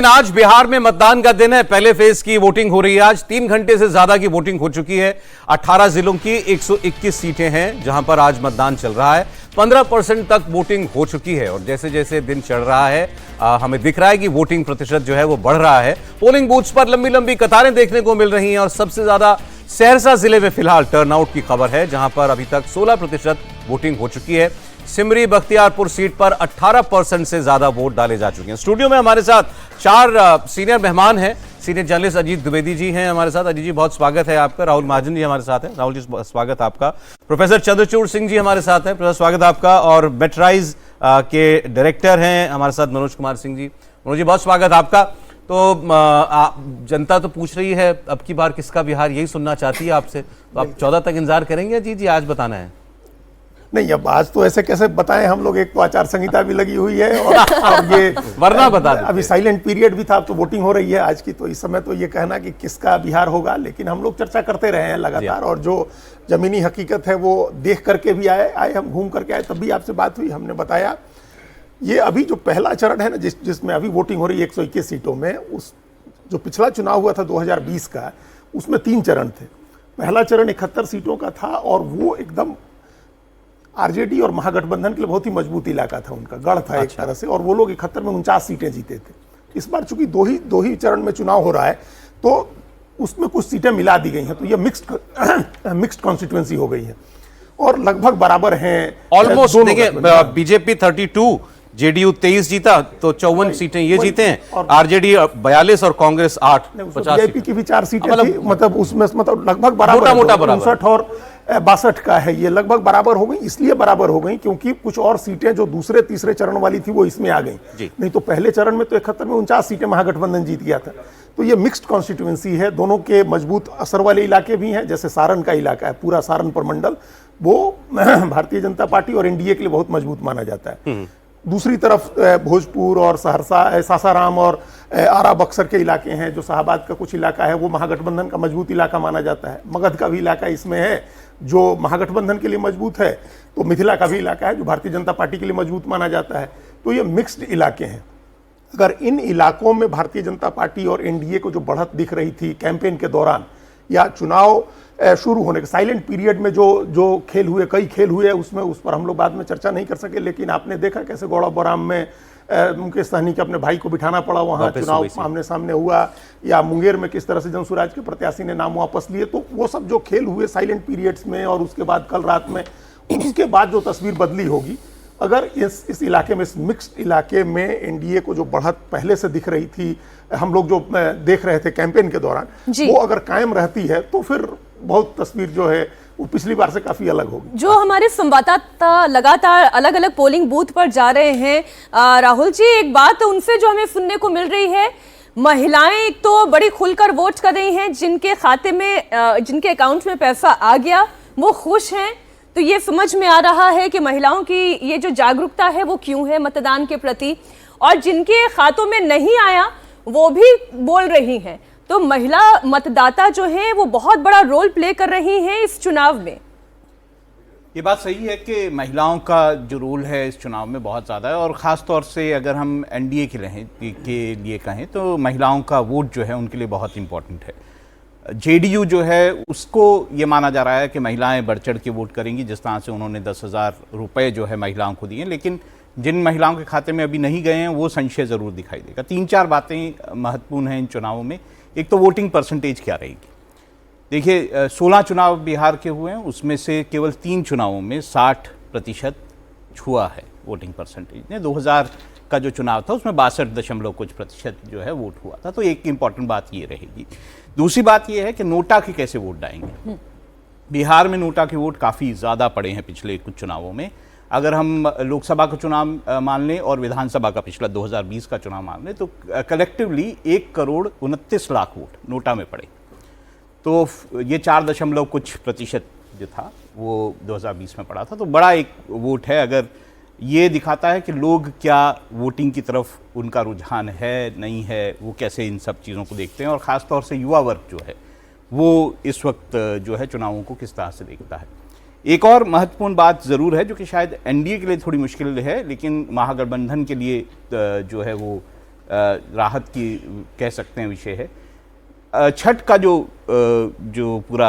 आज बिहार में मतदान का दिन है। पहले फेज की वोटिंग हो रही है। आज 3 घंटे से ज्यादा की वोटिंग हो चुकी है। 18 जिलों की 121 सीटें हैं जहां पर आज मतदान चल रहा है। 15% तक वोटिंग हो चुकी है और जैसे जैसे दिन चढ़ रहा है हमें दिख रहा है कि वोटिंग प्रतिशत जो है वो बढ़ रहा है। पोलिंग बूथ्स पर लंबी लंबी कतारें देखने को मिल रही हैं और सबसे ज्यादा सहरसा जिले में फिलहाल टर्नआउट की खबर है, जहां पर अभी तक 16% वोटिंग हो चुकी है। सिमरी बख्तियारपुर सीट पर 18% से ज्यादा वोट डाले जा चुके हैं। स्टूडियो में हमारे साथ 4 सीनियर मेहमान हैं। सीनियर जर्नलिस्ट अजीत द्विवेदी जी हैं हमारे साथ। अजीत जी बहुत स्वागत है आपका। राहुल महाजन जी हमारे साथ हैं। राहुल जी स्वागत आपका। प्रोफेसर चंद्रचूड़ सिंह जी हमारे साथ हैं। प्रोफेसर स्वागत आपका। और मेट्राइज के डायरेक्टर हैं हमारे साथ मनोज कुमार सिंह जी। मनोज जी बहुत स्वागत आपका। तो जनता तो पूछ रही है अब की बार किसका बिहार, यही सुनना चाहती है आपसे। तो आप 14 तक इंतजार करेंगे अजीत जी? आज बताना है? नहीं, अब आज तो ऐसे कैसे बताएं हम लोग। एक तो आचार संहिता भी लगी हुई है और ये वरना बता देते। अभी साइलेंट पीरियड भी था, अब तो वोटिंग हो रही है आज की। तो इस समय तो ये कहना कि किसका बिहार होगा, लेकिन हम लोग चर्चा करते रहे हैं लगातार। और जो जमीनी हकीकत है वो देख करके भी आए हम घूम करके आए, तब भी आपसे बात हुई, हमने बताया। ये अभी जो पहला चरण है ना, जिसमें अभी वोटिंग हो रही है 121 सीटों में, उस जो पिछला चुनाव हुआ था 2020 का, उसमें 3 चरण थे। पहला चरण 71 सीटों का था और वो एकदम आरजेडी और महागठबंधन के लिए बहुत ही मजबूत इलाका था, उनका गढ़ था एक तरह से। और वो लोग 71 में 49 सीटें जीते थे। इस बार चूंकि दो ही चरण में चुनाव हो रहा है, तो उसमें कुछ सीटें मिला दी गई हैं, तो ये मिक्स्ड कॉन्स्टिट्यूएंसी हो गई है और लगभग बराबर हैं ऑलमोस्ट। देखिए बीजेपी 32, जेडीयू 23 जीता, तो 54 सीटें ये जीते हैं। आरजेडी 42 और कांग्रेस 8। वीआईपी की भी 4 सीटें थी, मतलब उसमें लगभग बराबर, मोटा बराबर 59 और 62 का है। ये लगभग बराबर हो गई, इसलिए बराबर हो गई क्योंकि कुछ और सीटें जो दूसरे तीसरे चरण वाली थी वो इसमें आ गई। नहीं तो पहले चरण में तो 71 में 49 सीटें महागठबंधन जीत गया था। तो ये मिक्स्ड कॉन्स्टिट्यूएंसी है। दोनों के मजबूत असर वाले इलाके भी हैं। जैसे सारण का इलाका है, पूरा सारण प्रमंडल, वो भारतीय जनता पार्टी और एनडीए के लिए बहुत मजबूत माना जाता है। दूसरी तरफ भोजपुर और सहरसा, सासाराम और आरा बक्सर के इलाके हैं। जो शाहबाद का कुछ इलाका है वो महागठबंधन का मजबूत इलाका माना जाता है। मगध का भी इलाका इसमें है जो महागठबंधन के लिए मजबूत है। तो मिथिला का भी इलाका है जो भारतीय जनता पार्टी के लिए मजबूत माना जाता है। तो ये मिक्स्ड इलाके हैं। अगर इन इलाकों में भारतीय जनता पार्टी और एनडीए को जो बढ़त दिख रही थी कैंपेन के दौरान या चुनाव शुरू होने के साइलेंट पीरियड में जो खेल हुए, कई खेल हुए, उसमें उस पर हम लोग बाद में चर्चा नहीं कर सके। लेकिन आपने देखा कैसे गौड़ा बोराम में मुकेश सहनी के अपने भाई को बिठाना पड़ा, वहाँ चुनाव आमने सामने हुआ, या मुंगेर में किस तरह से जनसुराज के प्रत्याशी ने नाम वापस लिए। तो वो सब जो खेल हुए साइलेंट पीरियड्स में और उसके बाद कल रात में, उसके बाद जो तस्वीर बदली होगी, अगर इस इलाके में, इस मिक्स्ड इलाके में एनडीए को जो बढ़त पहले से दिख रही थी, हम लोग जो देख रहे थे कैंपेन के दौरान, वो अगर कायम रहती है तो फिर बहुत तस्वीर जो है वो पिछली बार से काफी अलग होगी। जो हमारे संवाददाता लगातार अलग अलग पोलिंग बूथ पर जा रहे हैं, राहुल जी, एक बात उनसे जो हमें सुनने को मिल रही है, महिलाएं एक तो बड़ी खुलकर वोट कर रही हैं, जिनके खाते में, जिनके अकाउंट में पैसा आ गया वो खुश हैं। तो ये समझ में आ रहा है कि महिलाओं की ये जो जागरूकता है वो क्यों है मतदान के प्रति, और जिनके खातों में नहीं आया वो भी बोल रही हैं। तो महिला मतदाता जो है वो बहुत बड़ा रोल प्ले कर रही हैं इस चुनाव में। ये बात सही है कि महिलाओं का जो रोल है इस चुनाव में बहुत ज़्यादा है, और ख़ास तौर से अगर हम एनडीए के लिए कहें तो महिलाओं का वोट जो है उनके लिए बहुत इम्पोर्टेंट है। जेडीयू जो है उसको ये माना जा रहा है कि महिलाएं बढ़ चढ़ के वोट करेंगी, जिस तरह से उन्होंने 10,000 रुपये जो है महिलाओं को दिए, लेकिन जिन महिलाओं के खाते में अभी नहीं गए हैं वो संशय ज़रूर दिखाई देगा। 3-4 बातें महत्वपूर्ण हैं इन चुनावों में। एक तो वोटिंग परसेंटेज क्या रहेगी। देखिए 16 चुनाव बिहार के हुए हैं, उसमें से केवल 3 चुनावों में 60% छुआ है वोटिंग परसेंटेज ने। 2000 का जो चुनाव था उसमें 62% जो है वोट हुआ था। तो एक इम्पॉर्टेंट बात ये रहेगी। दूसरी बात ये है कि नोटा के कैसे वोट डालेंगे। बिहार में नोटा के वोट काफ़ी ज़्यादा पड़े हैं पिछले कुछ चुनावों में। अगर हम लोकसभा का चुनाव मान लें और विधानसभा का पिछला 2020 का चुनाव मान लें, तो कलेक्टिवली 1,29,00,000 वोट नोटा में पड़े। तो ये 4 कुछ प्रतिशत जो था वो 2020 में पड़ा था। तो बड़ा एक वोट है। अगर ये दिखाता है कि लोग क्या वोटिंग की तरफ उनका रुझान है, नहीं है, वो कैसे इन सब चीज़ों को देखते हैं, और ख़ास तौर से युवा वर्ग जो है वो इस वक्त जो है चुनावों को किस तरह से देखता है। एक और महत्वपूर्ण बात ज़रूर है जो कि शायद एनडीए के लिए थोड़ी मुश्किल है, लेकिन महागठबंधन के लिए जो है वो राहत की कह सकते हैं विषय है। छठ का जो पूरा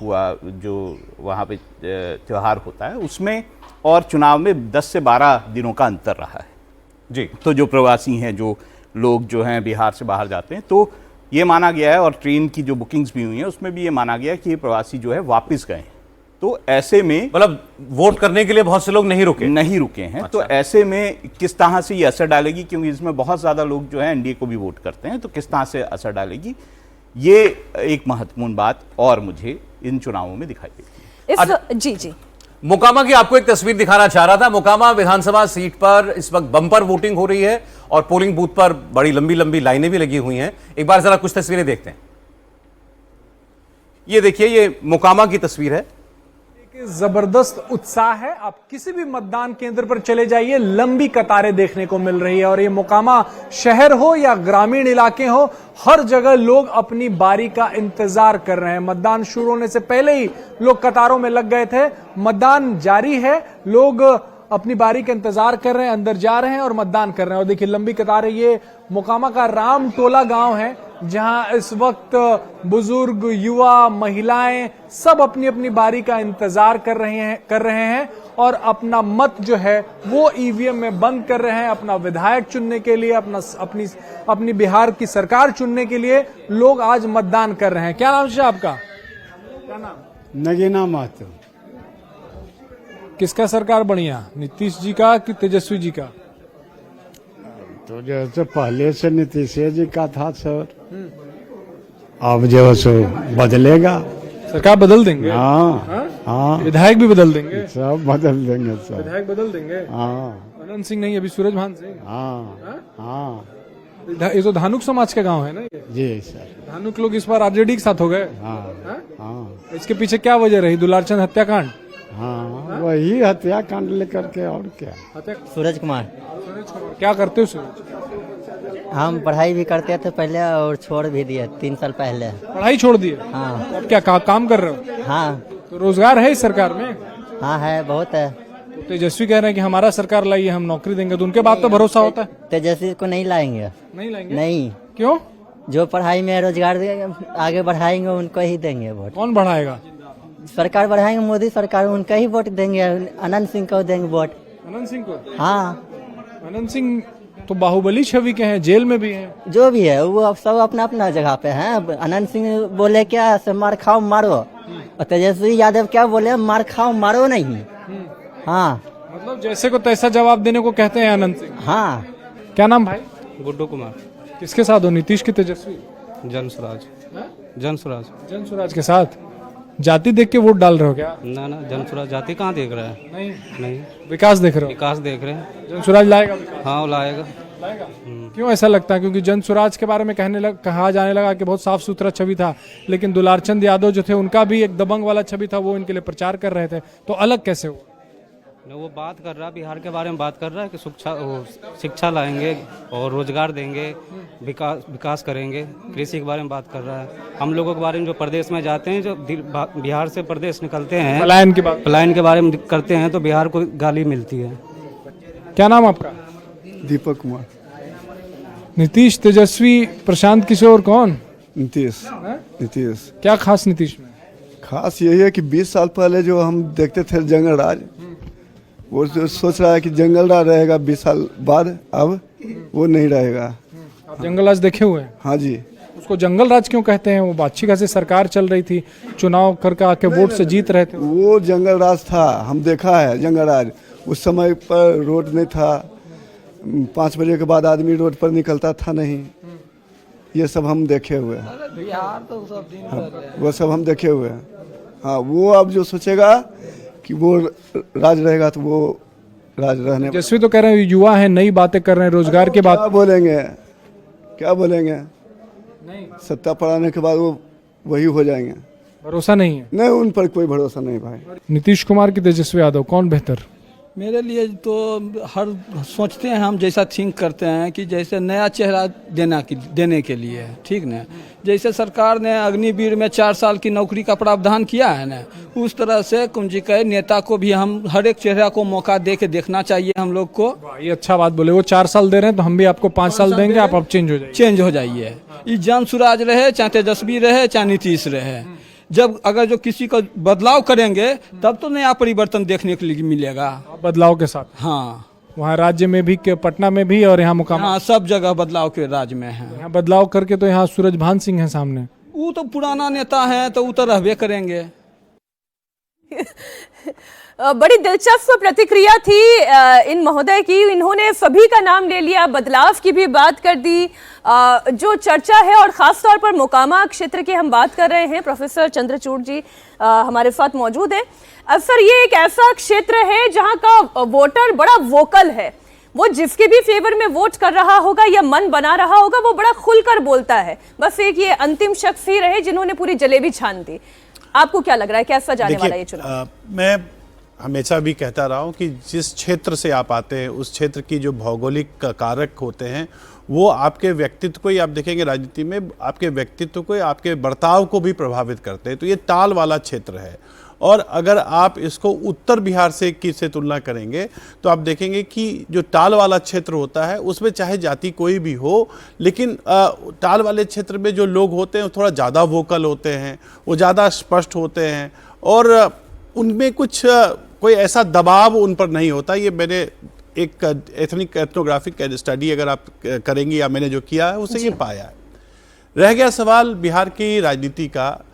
हुआ जो वहाँ पे त्यौहार होता है उसमें और चुनाव में 10 से 12 दिनों का अंतर रहा है जी। तो जो प्रवासी हैं, जो लोग जो हैं बिहार से बाहर जाते हैं, तो ये माना गया है और ट्रेन की जो बुकिंग्स भी हुई हैं उसमें भी ये माना गया है कि ये प्रवासी जो है वापस गए हैं। तो ऐसे में मतलब वोट करने के लिए बहुत से लोग नहीं रुके हैं। तो ऐसे में किस तरह से ये असर डालेगी, क्योंकि इसमें बहुत ज़्यादा लोग जो है एनडीए को भी वोट करते हैं, तो किस तरह से असर डालेगी, ये एक महत्वपूर्ण बात और मुझे इन चुनावों में दिखाई देती है। जी मोकामा की आपको एक तस्वीर दिखाना चाह रहा था। मोकामा विधानसभा सीट पर इस वक्त बम्पर वोटिंग हो रही है और पोलिंग बूथ पर बड़ी लंबी लंबी लाइनें भी लगी हुई हैं। एक बार जरा कुछ तस्वीरें देखते हैं। ये देखिए, ये मोकामा की तस्वीर है। जबरदस्त उत्साह है। आप किसी भी मतदान केंद्र पर चले जाइए, लंबी कतारें देखने को मिल रही है। और ये मोकामा शहर हो या ग्रामीण इलाके हो, हर जगह लोग अपनी बारी का इंतजार कर रहे हैं। मतदान शुरू होने से पहले ही लोग कतारों में लग गए थे। मतदान जारी है, लोग अपनी बारी का इंतजार कर रहे हैं, अंदर जा रहे हैं और मतदान कर रहे हैं। और देखिए लंबी कतारें। ये मोकामा का राम टोला गांव है जहां इस वक्त बुजुर्ग, युवा, महिलाएं सब अपनी अपनी बारी का इंतजार कर रहे हैं और अपना मत जो है वो ईवीएम में बंद कर रहे हैं। अपना विधायक चुनने के लिए, अपनी बिहार की सरकार चुनने के लिए लोग आज मतदान कर रहे हैं। क्या नाम है आपका? क्या नाम? नगीना महतो। किसका सरकार बढ़िया, नीतीश जी का कि तेजस्वी जी का? तो जैसे पहले से नीतीश जी का था सर, अब जो है सो बदलेगा। सरकार बदल देंगे? हाँ। विधायक भी बदल देंगे? सब बदल देंगे सर। विधायक बदल देंगे? हाँ। अनंत सिंह नहीं, अभी सूरज भान सिंह। हाँ। ये तो धानुक समाज का गांव है ना ये? जी सर। धानुक लोग इस बार आरजेडी के साथ हो गए। हाँ। इसके पीछे क्या वजह रही? दुलारचंद हत्याकांड? हाँ, वही हत्याकांड लेकर के और क्या। सूरज कुमार। क्या करते हो सूरज? हम पढ़ाई भी करते थे पहले और छोड़ भी दिए 3 साल पहले। पढ़ाई छोड़ दिए? हाँ। अब क्या काम कर रहे हो? हाँ। तो रोजगार है इस सरकार में? हाँ है, बहुत है। तो तेजस्वी कह रहे हैं कि हमारा सरकार लाइए, हम नौकरी देंगे, तो उनके बात तो भरोसा होता है? तेजस्वी को नहीं लाएंगे। नहीं लाएंगे? नहीं। क्यों? जो पढ़ाई में रोजगार आगे बढ़ाएंगे उनको ही देंगे वोट। कौन बढ़ाएगा? सरकार बढ़ाएंगे, मोदी सरकार, उनका ही वोट देंगे। अनंत सिंह को देंगे वोट। अनंत सिंह को? हाँ। अनंत सिंह तो बाहुबली छवि के हैं, जेल में भी हैं। जो भी है वो सब अपना अपना जगह पे हैं। अनंत सिंह बोले क्या से मार खाओ मारो, और तेजस्वी यादव क्या बोले, मार खाओ मारो नहीं। हाँ, मतलब जैसे को तैसा जवाब देने को कहते हैं अनंत सिंह। हाँ। क्या नाम भाई? गुड्डू कुमार। किसके साथ हो, नीतीश की तेजस्वी? जनसुराज। जनसुराज। जनसुराज के साथ। जाति देख के वोट डाल रहे हो क्या? ना जनसुराज जाति कहाँ देख रहा है? नहीं, विकास देख रहे हो? विकास देख रहे हैं। जनसुराज लाएगा विकास? हाँ, वो लाएगा। क्यों ऐसा लगता है? क्योंकि जनसुराज के बारे में कहा जाने लगा कि बहुत साफ सुथरा छवि था, लेकिन दुलारचंद यादव जो थे उनका भी एक दबंग वाला छवि था, वो इनके लिए प्रचार कर रहे थे, तो अलग कैसे हुआ? वो बात कर रहा है, बिहार के बारे में बात कर रहा है कि शिक्षा लाएंगे और रोजगार देंगे, विकास करेंगे। कृषि के बारे में बात कर रहा है। हम लोगों के बारे में जो प्रदेश में जाते हैं, जो बिहार से प्रदेश निकलते हैं, पलायन के बारे में करते हैं, तो बिहार को गाली मिलती है। क्या नाम आपका? दीपक कुमार। नीतीश, तेजस्वी, प्रशांत किशोर, कौन? नीतीश। क्या खास नीतीश में? खास यही है कि 20 साल पहले जो हम देखते थे जंगल राज, वो सोच रहा है कि जंगल राज रहेगा 20 साल बाद, अब वो नहीं रहेगा। आप जंगल राज देखे हुए हैं? हाँ जी। उसको जंगल राज क्यों कहते हैं? वो अच्छी खासी सरकार चल रही थी, चुनाव करके आके वोट से जीत रहे थे। वो जंगल राज था, हम देखा है जंगल राज। उस समय पर रोड नहीं था, 5 बजे के बाद आदमी रोड पर निकलता था नहीं। ये सब हम देखे हुए हैं। वो सब हम देखे हुए हैं। हाँ, वो अब जो सोचेगा कि वो राज रहेगा तो वो राज रहने। तेजस्वी तो कह रहे हैं युवा है, नई बातें कर रहे हैं, रोजगार की बात। क्या बोलेंगे? नहीं, सत्ता पड़ाने के बाद वो वही हो जाएंगे। भरोसा नहीं है? नहीं, उन पर कोई भरोसा नहीं भाई। नीतीश कुमार की तेजस्वी यादव, कौन बेहतर? मेरे लिए तो हर सोचते हैं हम, जैसा थिंक करते हैं कि जैसे नया चेहरा देने के लिए, ठीक ना। जैसे सरकार ने अग्निवीर में 4 साल की नौकरी का प्रावधान किया है ना, उस तरह से कुंजी के नेता को भी हम हर एक चेहरा को मौका दे के देखना चाहिए हम लोग को। ये अच्छा बात बोले, वो 4 साल दे रहे हैं तो हम भी आपको 5 साल देंगे, आप अब चेंज हो जाइए। ये जन सुराज रहे, चाहे तेजस्वी रहे, चाहे नीतीश रहे, जब अगर जो किसी को बदलाव करेंगे तब तो नया परिवर्तन देखने के लिए मिलेगा। बदलाव के साथ, हाँ, वहाँ राज्य में भी, पटना में भी और यहाँ मुकाम, हाँ, सब जगह बदलाव के राज में है। यहाँ बदलाव करके तो यहाँ सूरजभान सिंह है सामने, वो तो पुराना नेता है तो वो तो रहबे करेंगे। बड़ी दिलचस्प प्रतिक्रिया थी इन महोदय की। इन्होंने सभी का नाम ले लिया, बदलाव की भी बात कर दी। जो चर्चा है और खास तौर पर मोकामा क्षेत्र की हम बात कर रहे हैं, प्रोफेसर चंद्रचूड़ जी हमारे साथ मौजूद है। सर, ये एक ऐसा क्षेत्र है जहां का वोटर बड़ा वोकल है। वो जिसके भी फेवर में वोट कर रहा होगा या मन बना रहा होगा, वो बड़ा खुलकर बोलता है। बस एक ये अंतिम शख्स ही रहे जिन्होंने पूरी जलेबी छान दी। आपको क्या लग रहा है, कैसा जाने वाला ये चुनाव? मैं हमेशा भी कहता रहा हूँ कि जिस क्षेत्र से आप आते हैं उस क्षेत्र की जो भौगोलिक कारक होते हैं वो आपके व्यक्तित्व को ही, आप देखेंगे राजनीति में आपके व्यक्तित्व को, आपके बर्ताव को भी प्रभावित करते हैं। तो ये टाल वाला क्षेत्र है, और अगर आप इसको उत्तर बिहार से किससे तुलना करेंगे तो आप देखेंगे कि जो टाल वाला क्षेत्र होता है उसमें चाहे जाति कोई भी हो, लेकिन टाल वाले क्षेत्र में जो लोग होते हैं वो थोड़ा ज़्यादा वोकल होते हैं, वो ज़्यादा स्पष्ट होते हैं, और उनमें कुछ कोई ऐसा दबाव उन पर नहीं होता। ये मैंने एक एथनिक एथनोग्राफिक स्टडी अगर आप करेंगे, या मैंने जो किया है उससे ये पाया है। रह गया सवाल बिहार की राजनीति का,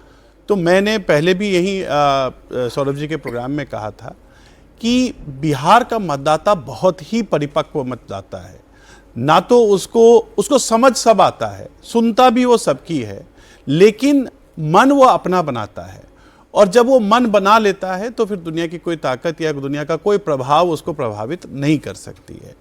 तो मैंने पहले भी यही सौरभ जी के प्रोग्राम में कहा था कि बिहार का मतदाता बहुत ही परिपक्व मतदाता है। ना तो उसको समझ सब आता है, सुनता भी वो सबकी है, लेकिन मन वो अपना बनाता है, और जब वो मन बना लेता है तो फिर दुनिया की कोई ताकत या दुनिया का कोई प्रभाव उसको प्रभावित नहीं कर सकती है।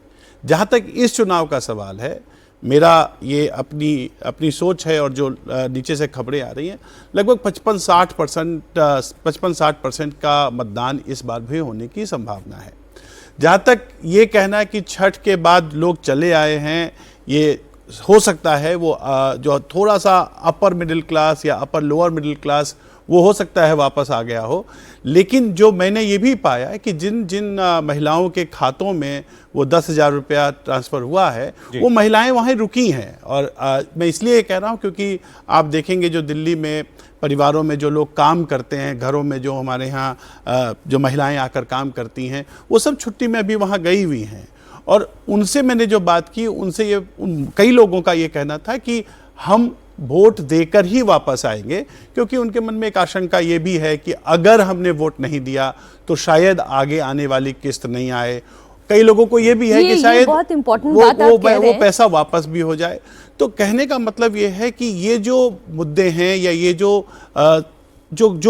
जहाँ तक इस चुनाव का सवाल है, मेरा ये अपनी सोच है, और जो नीचे से खबरें आ रही हैं, लगभग 55-60% का मतदान इस बार भी होने की संभावना है। जहाँ तक ये कहना है कि छठ के बाद लोग चले आए हैं, ये हो सकता है वो जो थोड़ा सा अपर मिडिल क्लास या अपर लोअर मिडिल क्लास, वो हो सकता है वापस आ गया हो। लेकिन जो मैंने ये भी पाया है कि जिन महिलाओं के खातों में वो 10,000 रुपया ट्रांसफ़र हुआ है, वो महिलाएं वहाँ रुकी हैं। और मैं इसलिए कह रहा हूँ क्योंकि आप देखेंगे जो दिल्ली में परिवारों में जो लोग काम करते हैं, घरों में जो हमारे यहाँ जो महिलाएं आकर काम करती हैं, वो सब छुट्टी में अभी वहाँ गई हुई हैं। और उनसे मैंने जो बात की, उनसे कई लोगों का ये कहना था कि हम वोट देकर ही वापस आएंगे, क्योंकि उनके मन में एक आशंका ये भी है कि अगर हमने वोट नहीं दिया तो शायद आगे आने वाली किस्त नहीं आए। कई लोगों को ये भी है कि शायद बहुत इंपॉर्टेंट बात आप कह रहे हैं। वो पैसा वापस भी हो जाए। तो कहने का मतलब ये है कि ये जो मुद्दे हैं, या ये जो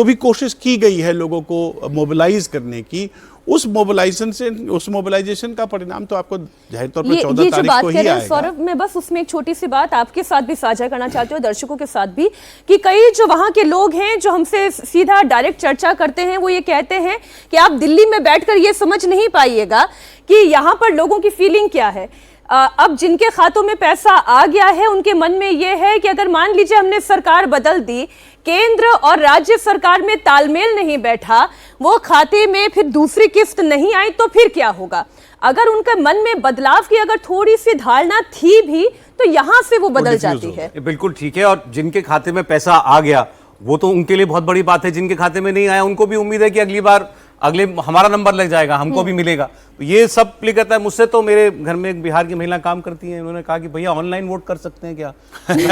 भी कोशिश की गई है लोगों को मोबिलाइज करने की, उस मोबिलाइजेशन का परिणाम तो आपको जाहिर तौर पर 14 तारीख को ही आएगा। सौरभ, मैं बस उसमें एक छोटी सी बात आपके साथ भी साझा करना चाहती हूँ, दर्शकों के साथ भी, कि कई जो वहाँ के लोग हैं जो हमसे सीधा डायरेक्ट चर्चा करते हैं, वो ये कहते हैं कि आप दिल्ली में बैठकर ये समझ नहीं पाइएगा कि यहाँ पर लोगों की फीलिंग क्या है। अब जिनके खातों में पैसा आ गया है, उनके मन में यह है कि अगर मान लीजिए हमने सरकार बदल दी, केंद्र और राज्य सरकार में तालमेल नहीं बैठा, वो खाते में फिर दूसरी किस्त नहीं आई, तो फिर क्या होगा। अगर उनके मन में बदलाव की अगर थोड़ी सी धारणा थी भी, तो यहां से वो बदल जाती है। बिल्कुल ठीक है। और जिनके खाते में पैसा आ गया वो तो उनके लिए बहुत बड़ी बात है। जिनके खाते में नहीं आया, उनको भी उम्मीद है कि अगली बार हमारा नंबर लग जाएगा, हमको भी मिलेगा। ये सब प्ले करता है। मुझसे तो मेरे घर में एक बिहार की महिला काम करती है, उन्होंने कहा कि भैया ऑनलाइन वोट कर सकते हैं क्या?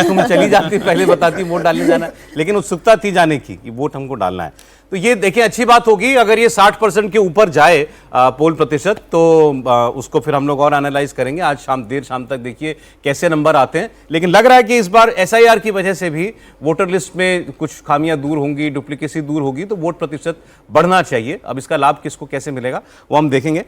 तुम चली जाती, पहले बताती वोट डालने जाना है, लेकिन उत्सुकता थी जाने की कि वोट हमको डालना है। तो ये देखिए अच्छी बात होगी अगर ये 60% के ऊपर जाए पोल प्रतिशत, तो उसको फिर हम लोग और एनालाइज करेंगे। आज देर शाम तक देखिए कैसे नंबर आते हैं। लेकिन लग रहा है कि इस बार SIR की वजह से भी वोटर लिस्ट में कुछ खामियां दूर होंगी, डुप्लीकेसी दूर होगी, तो वोट प्रतिशत बढ़ना चाहिए। अब इसका लाभ किसको कैसे मिलेगा वो हम देखेंगे।